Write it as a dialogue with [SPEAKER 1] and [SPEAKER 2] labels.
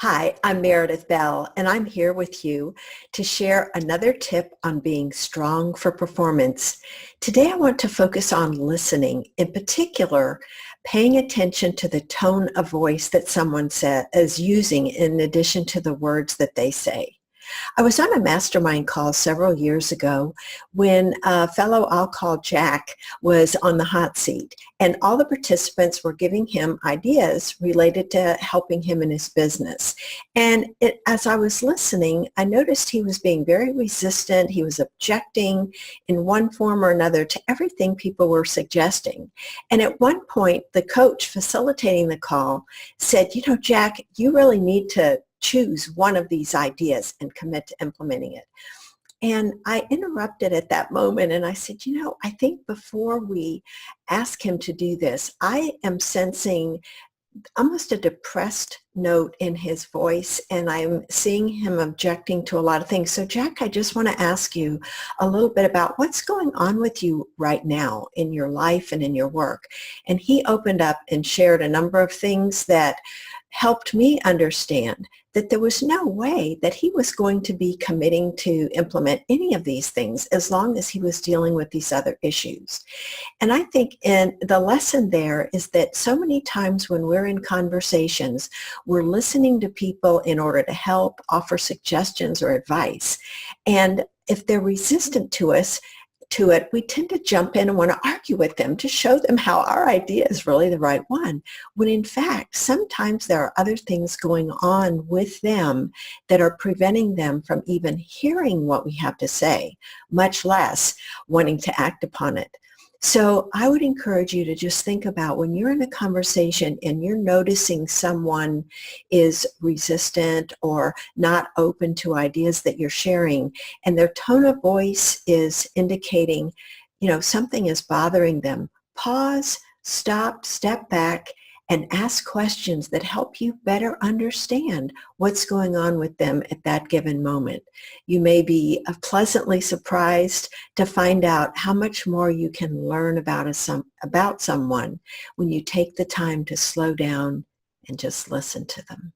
[SPEAKER 1] Hi, I'm Meredith Bell, and I'm here with you to share another tip on being strong for performance. Today, I want to focus on listening, in particular, paying attention to the tone of voice that someone is using in addition to the words that they say. I was on a mastermind call several years ago when a fellow I'll call Jack was on the hot seat, and all the participants were giving him ideas related to helping him in his business. And as I was listening, I noticed he was being very resistant. He was objecting in one form or another to everything people were suggesting. And at one point, the coach facilitating the call said, Jack, you really need to choose one of these ideas and commit to implementing it. And I interrupted at that moment and I said, I think before we ask him to do this, I am sensing almost a depressed note in his voice, and I'm seeing him objecting to a lot of things. So Jack, I just want to ask you a little bit about what's going on with you right now in your life and in your work. And he opened up and shared a number of things that helped me understand that there was no way that he was going to be committing to implement any of these things as long as he was dealing with these other issues. And I think the lesson there is that so many times when we're in conversations, we're listening to people in order to help, offer suggestions or advice. And if they're resistant to it, we tend to jump in and want to argue with them to show them how our idea is really the right one, when in fact, sometimes there are other things going on with them that are preventing them from even hearing what we have to say, much less wanting to act upon it. So I would encourage you to just think about when you're in a conversation and you're noticing someone is resistant or not open to ideas that you're sharing, and their tone of voice is indicating, something is bothering them. Pause, stop, step back, and ask questions that help you better understand what's going on with them at that given moment. You may be pleasantly surprised to find out how much more you can learn about someone when you take the time to slow down and just listen to them.